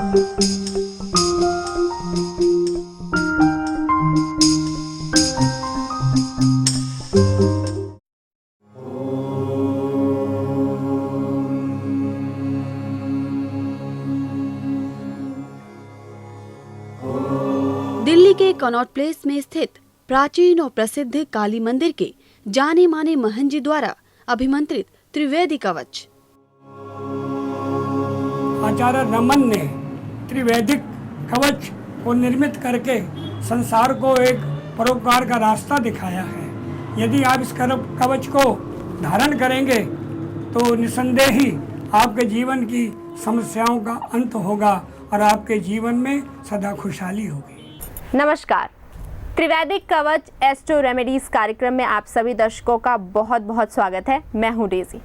दिल्ली के Connaught place में स्थित प्राचीन और प्रसिद्ध काली मंदिर के जाने माने महंत जी द्वारा अभिमंत्रित त्रिवेदी कवच। आचार्य रमन ने त्रिवेदिक कवच को निर्मित करके संसार को एक परोपकार का रास्ता दिखाया है। यदि आप इस कवच को धारण करेंगे तो निसंदेह ही आपके जीवन की समस्याओं का अंत होगा और आपके जीवन में सदा खुशहाली होगी। नमस्कार, त्रिवेदिक कवच एस्ट्रो रेमेडीज कार्यक्रम में आप सभी दर्शकों का बहुत बहुत स्वागत है। मैं हूं डेजी।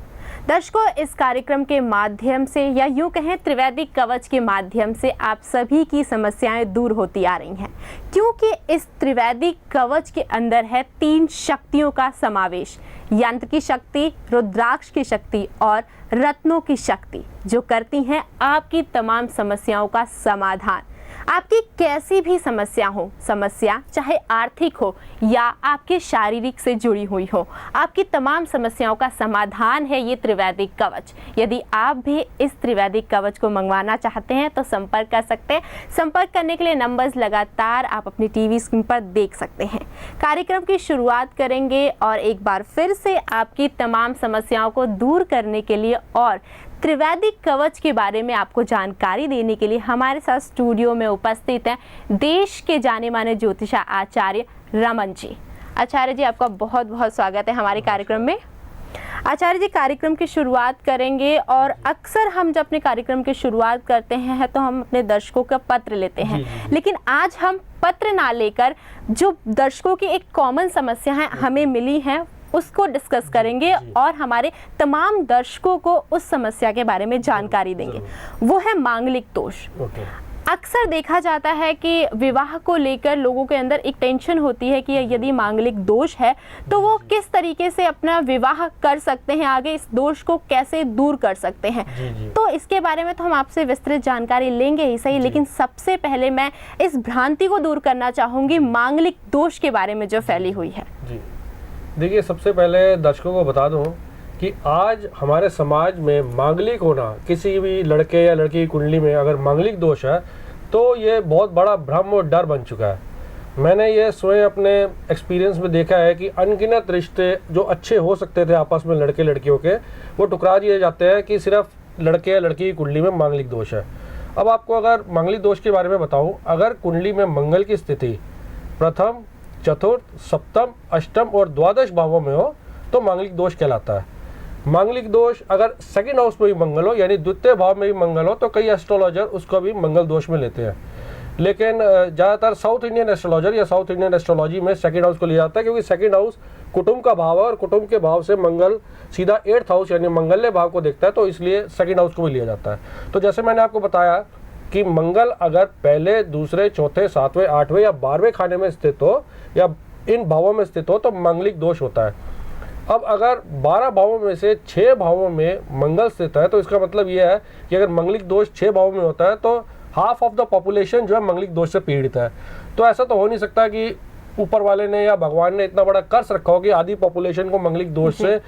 दर्शकों, इस कार्यक्रम के माध्यम से या यूं कहें त्रिवेदिक कवच के माध्यम से आप सभी की समस्याएं दूर होती आ रही हैं, क्योंकि इस त्रिवेदिक कवच के अंदर है 3 शक्तियों का समावेश। यंत्र की शक्ति, रुद्राक्ष की शक्ति और रत्नों की शक्ति, जो करती हैं आपकी तमाम समस्याओं का समाधान। आपकी कैसी भी समस्या हो, समस्या चाहे आर्थिक हो या आपके शारीरिक से जुड़ी हुई हो, आपकी तमाम समस्याओं का समाधान है ये त्रिवेदिक कवच। यदि आप भी इस त्रिवेदिक कवच को मंगवाना चाहते हैं तो संपर्क कर सकते हैं। संपर्क करने के लिए नंबर्स लगातार आप अपनी टीवी स्क्रीन पर देख सकते हैं। कार्यक्रम की शुरुआत करेंगे और एक बार फिर से आपकी तमाम समस्याओं को दूर करने के लिए और त्रिवेदिक कवच के बारे में आपको जानकारी देने के लिए हमारे साथ स्टूडियो में उपस्थित हैं देश के जाने माने ज्योतिषा आचार्य रमन जी। आचार्य जी, आपका बहुत बहुत स्वागत है हमारे कार्यक्रम में। आचार्य जी, कार्यक्रम की शुरुआत करेंगे और अक्सर हम जब अपने कार्यक्रम की शुरुआत करते हैं तो हम अपने दर्शकों का पत्र लेते हैं, लेकिन आज हम पत्र ना लेकर जो दर्शकों की एक कॉमन समस्या है हमें मिली है उसको डिस्कस करेंगे और हमारे तमाम दर्शकों को उस समस्या के बारे में जानकारी देंगे। वो है मांगलिक दोष। अक्सर देखा जाता है कि विवाह को लेकर लोगों के अंदर एक टेंशन होती है कि यदि मांगलिक दोष है तो वो किस तरीके से अपना विवाह कर सकते हैं, आगे इस दोष को कैसे दूर कर सकते हैं। तो इसके बारे में तो हम आपसे विस्तृत जानकारी लेंगे ही सही, लेकिन सबसे पहले मैं इस भ्रांति को दूर करना चाहूँगी मांगलिक दोष के बारे में जो फैली हुई है। देखिए, सबसे पहले दर्शकों को बता दूं कि आज हमारे समाज में मांगलिक होना, किसी भी लड़के या लड़की की कुंडली में अगर मांगलिक दोष है तो ये बहुत बड़ा भ्रम और डर बन चुका है। मैंने ये स्वयं अपने एक्सपीरियंस में देखा है कि अनगिनत रिश्ते जो अच्छे हो सकते थे आपस में लड़के लड़कियों के, वो टुकरा दिए जाते हैं कि सिर्फ लड़के या लड़की की कुंडली में मांगलिक दोष है। अब आपको अगर मांगलिक दोष के बारे में बताऊँ, अगर कुंडली में मंगल की स्थिति प्रथम, चतुर्थ, सप्तम, अष्टम और द्वादश भावों में हो तो मांगलिक दोष कहलाता है। मांगलिक दोष अगर सेकंड हाउस में भी मंगल हो, यानी द्वितीय भाव में भी मंगल हो, तो कई एस्ट्रोलॉजर उसको भी मंगल दोष में लेते हैं। लेकिन ज़्यादातर साउथ इंडियन एस्ट्रोलॉजर या साउथ इंडियन एस्ट्रोलॉजी में सेकंड हाउस को लिया जाता है, क्योंकि सेकंड हाउस कुटुंब का भाव है और कुटुंब के भाव से मंगल सीधा 8th हाउस यानी मंगल्य भाव को देखता है, तो इसलिए सेकंड हाउस को भी लिया जाता है। तो जैसे मैंने आपको बताया कि मंगल अगर पहले, दूसरे, चौथे, 7वें, 8वें या 12वें खाने में स्थित हो या इन भावों में स्थित हो तो मांगलिक दोष होता है। अब अगर 12 भावों में से 6 भावों में मंगल स्थित है तो इसका मतलब ये है कि अगर मांगलिक दोष 6 भावों में होता है तो हाफ ऑफ द पॉपुलेशन जो है मांगलिक दोष से पीड़ित है। तो ऐसा तो हो नहीं सकता कि ऊपर वाले ने या भगवान ने इतना बड़ा कर्ज रखा हो कि आधी पॉपुलेशन को मांगलिक दोष से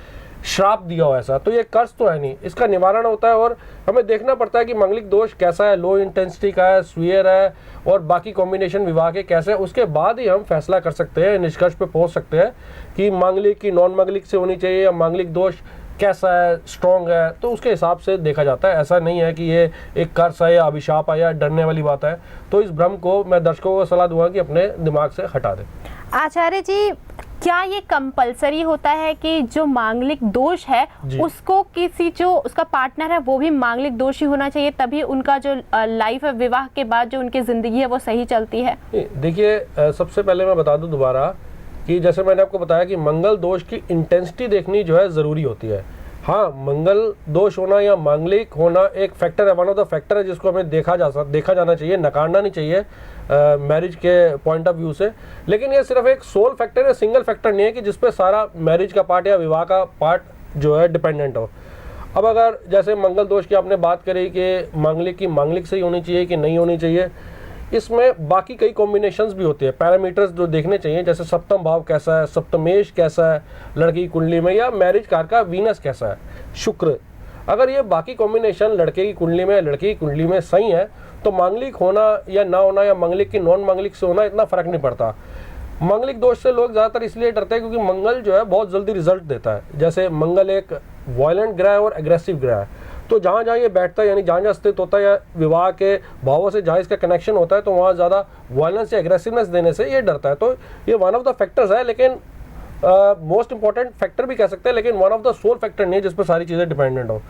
श्राप दिया हो। ऐसा तो ये कर्ज तो है नहीं, इसका निवारण होता है और हमें देखना पड़ता है कि मांगलिक दोष कैसा है, लो इंटेंसिटी का है, स्वीयर है और बाकी कॉम्बिनेशन विवाह के कैसे है। उसके बाद ही हम फैसला कर सकते हैं, निष्कर्ष पे पहुंच सकते हैं कि मांगलिक की नॉन मांगलिक से होनी चाहिए या मांगलिक दोष कैसा है, स्ट्रॉन्ग है, तो उसके हिसाब से देखा जाता है। ऐसा नहीं है कि ये एक कर्ज है या अभिशाप है या डरने वाली बात है। तो इस भ्रम को मैं दर्शकों को सलाह दूंगा कि अपने दिमाग से हटा दें। आचार्य जी, क्या ये कंपलसरी होता है कि जो मांगलिक दोष है उसको किसी जो उसका पार्टनर है वो भी मांगलिक दोष ही होना चाहिए, तभी उनका जो लाइफ है विवाह के बाद जो उनकी जिंदगी है वो सही चलती है? देखिए, सबसे पहले मैं बता दूं दोबारा कि जैसे मैंने आपको बताया कि मंगल दोष की इंटेंसिटी देखनी जो है ज़रूरी होती है। हाँ, मंगल दोष होना या मांगलिक होना एक फैक्टर है, वन ऑफ द फैक्टर है जिसको हमें देखा जाना चाहिए, नकारना नहीं चाहिए मैरिज के पॉइंट ऑफ व्यू से। लेकिन ये सिर्फ एक सोल फैक्टर है, सिंगल फैक्टर नहीं है कि जिसपे सारा मैरिज का पार्ट या विवाह का पार्ट जो है डिपेंडेंट हो। अब अगर जैसे मंगल दोष की आपने बात करी कि मांगलिक से ही होनी चाहिए कि नहीं होनी चाहिए, इसमें बाकी कई कॉम्बिनेशंस भी होते हैं, पैरामीटर्स जो देखने चाहिए, जैसे सप्तम भाव कैसा है, सप्तमेश कैसा है लड़की की कुंडली में, या मैरिज कार का वीनस कैसा है, शुक्र। अगर ये बाकी कॉम्बिनेशन लड़के की कुंडली में लड़की की कुंडली में सही है तो मांगलिक होना या ना होना या मांगलिक की नॉन मांगलिक से होना इतना फर्क नहीं पड़ता। मांगलिक दोष से लोग ज़्यादातर इसलिए डरते हैं क्योंकि मंगल जो है बहुत जल्दी रिजल्ट देता है। जैसे मंगल एक वायलेंट ग्रह है और एग्रेसिव ग्रह है, तो जहाँ जहाँ ये बैठता है यानी जहाँ जहाँ स्थित होता है या विवाह के भावों से जहाँ इसका कनेक्शन होता है तो वहाँ ज़्यादा वायलेंस या एग्रेसिवनेस देने से ये डरता है। तो ये वन ऑफ द फैक्टर्स है, लेकिन मोस्ट इंपॉर्टेंट फैक्टर भी कह सकते हैं, लेकिन one of the sole factor नहीं है जिस पर सारी चीज़ें डिपेंडेंट हो।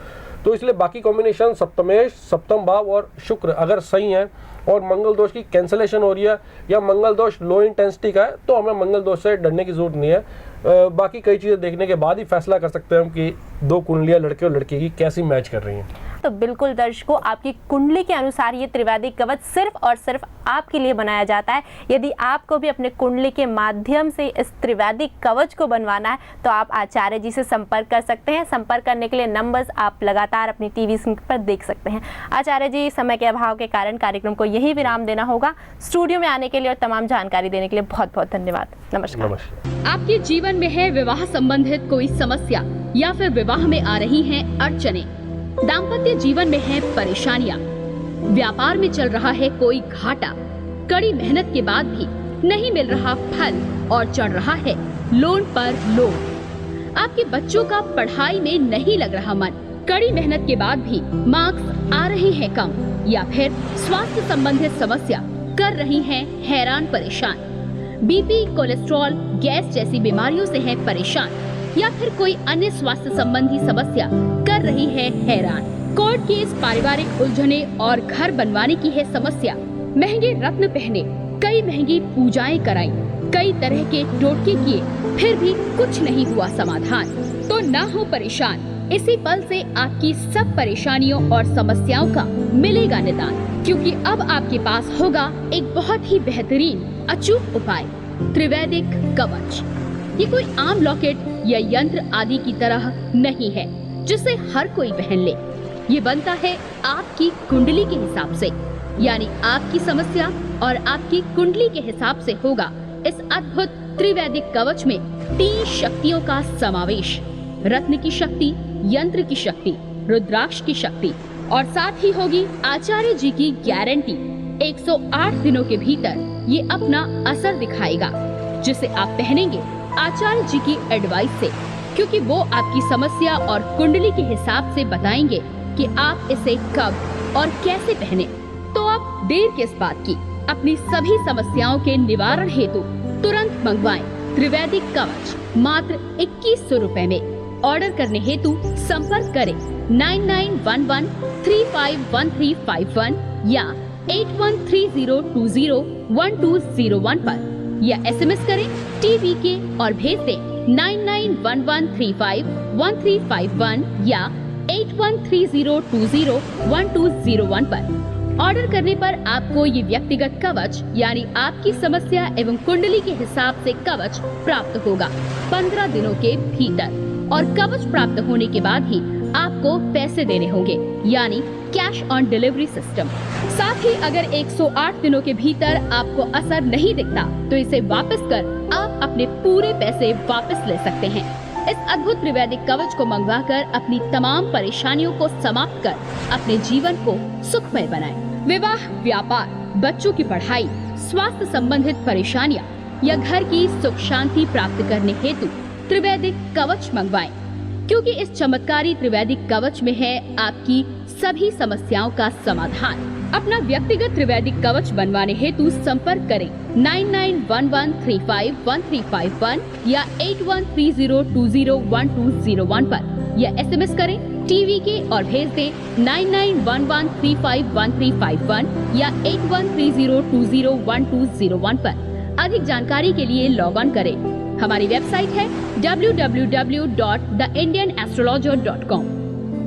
तो इसलिए बाकी कॉम्बिनेशन सप्तमेश, सप्तम भाव और शुक्र अगर सही है और मंगल दोष की कैंसलेशन हो रही है या मंगल दोष लो इंटेंसिटी का है तो हमें मंगल दोष से डरने की जरूरत नहीं है। बाकी कई चीज़ें देखने के बाद ही फैसला कर सकते हैं हम कि दो कुंडलियाँ लड़के और लड़की की कैसी मैच कर रही हैं। तो बिल्कुल दर्शकों, आपकी कुंडली के अनुसार ये त्रिवेदिक कवच सिर्फ और सिर्फ आपके लिए बनाया जाता है। यदि आपको भी अपने कुंडली के माध्यम से इस त्रिवेदिक कवच को बनवाना है तो आप आचार्य जी से संपर्क कर सकते हैं। संपर्क करने के लिए नंबर्स आप लगातार अपनी टीवी स्क्रीन पर देख सकते हैं। आचार्य जी, समय के अभाव के कारण कार्यक्रम को यही विराम देना होगा। स्टूडियो में आने के लिए और तमाम जानकारी देने के लिए बहुत बहुत धन्यवाद। नमस्कार। आपके जीवन में है विवाह संबंधित कोई समस्या या फिर विवाह में आ रही हैं अड़चने, दाम्पत्य जीवन में है परेशानियां, व्यापार में चल रहा है कोई घाटा, कड़ी मेहनत के बाद भी नहीं मिल रहा फल और चढ़ रहा है लोन पर लोन, आपके बच्चों का पढ़ाई में नहीं लग रहा मन, कड़ी मेहनत के बाद भी मार्क्स आ रहे हैं कम, या फिर स्वास्थ्य संबंधित समस्या कर रही हैं हैरान परेशान, बीपी, कोलेस्ट्रॉल, गैस जैसी बीमारियों से है परेशान, या फिर कोई अन्य स्वास्थ्य संबंधी समस्या कर रही है हैरान, कोर्ट केस, पारिवारिक उलझने और घर बनवाने की है समस्या, महंगे रत्न पहने, कई महंगी पूजाएं कराई, कई तरह के टोटके किए फिर भी कुछ नहीं हुआ समाधान, तो ना हो परेशान। इसी पल से आपकी सब परेशानियों और समस्याओं का मिलेगा निदान, क्योंकि अब आपके पास होगा एक बहुत ही बेहतरीन अचूक उपाय, त्रिवेदिक कवच। ये कोई आम लॉकेट या यंत्र आदि की तरह नहीं है जिसे हर कोई पहन ले। ये बनता है आपकी कुंडली के हिसाब से, यानी आपकी समस्या और आपकी कुंडली के हिसाब से होगा इस अद्भुत त्रिवेदिक कवच में 3 शक्तियों का समावेश, रत्न की शक्ति, यंत्र की शक्ति, रुद्राक्ष की शक्ति, और साथ ही होगी आचार्य जी की गारंटी। 108 दिनों के भीतर ये अपना असर दिखाएगा, जिसे आप पहनेंगे आचार्य जी की एडवाइस से, क्योंकि वो आपकी समस्या और कुंडली के हिसाब से बताएंगे कि आप इसे कब और कैसे पहने। तो आप देर किस बात की, अपनी सभी समस्याओं के निवारण हेतु तुरंत मंगवाएं त्रिवेदिक कवच मात्र 2100 रुपए में। ऑर्डर करने हेतु संपर्क करें 9911351351 या 8130201201 पर, या SMS करें TVK और भेज दें 9911351351 या 8130201201 पर। ऑर्डर करने पर आपको ये व्यक्तिगत कवच यानी आपकी समस्या एवं कुंडली के हिसाब से कवच प्राप्त होगा 15 दिनों के भीतर, और कवच प्राप्त होने के बाद ही आपको पैसे देने होंगे, यानी कैश ऑन डिलीवरी सिस्टम। साथ ही अगर 108 दिनों के भीतर आपको असर नहीं दिखता तो इसे वापस कर आप अपने पूरे पैसे वापस ले सकते हैं। इस अद्भुत त्रिवेदिक कवच को मंगवाकर अपनी तमाम परेशानियों को समाप्त कर अपने जीवन को सुखमय बनाएं। विवाह, व्यापार, बच्चों की पढ़ाई, स्वास्थ्य संबंधित परेशानियां या घर की सुख शांति प्राप्त करने हेतु त्रिवेदिक कवच मंगवाएं, क्योंकि इस चमत्कारी त्रिवेदिक कवच में है आपकी सभी समस्याओं का समाधान। अपना व्यक्तिगत त्रिवेदिक कवच बनवाने हेतु संपर्क करें 9911351351 या 8130201201 पर, या SMS करें TVK और भेज दें 9911351351 या 8130201201 पर। अधिक जानकारी के लिए लॉग ऑन करें। हमारी वेबसाइट है www.theindianastrologer.com।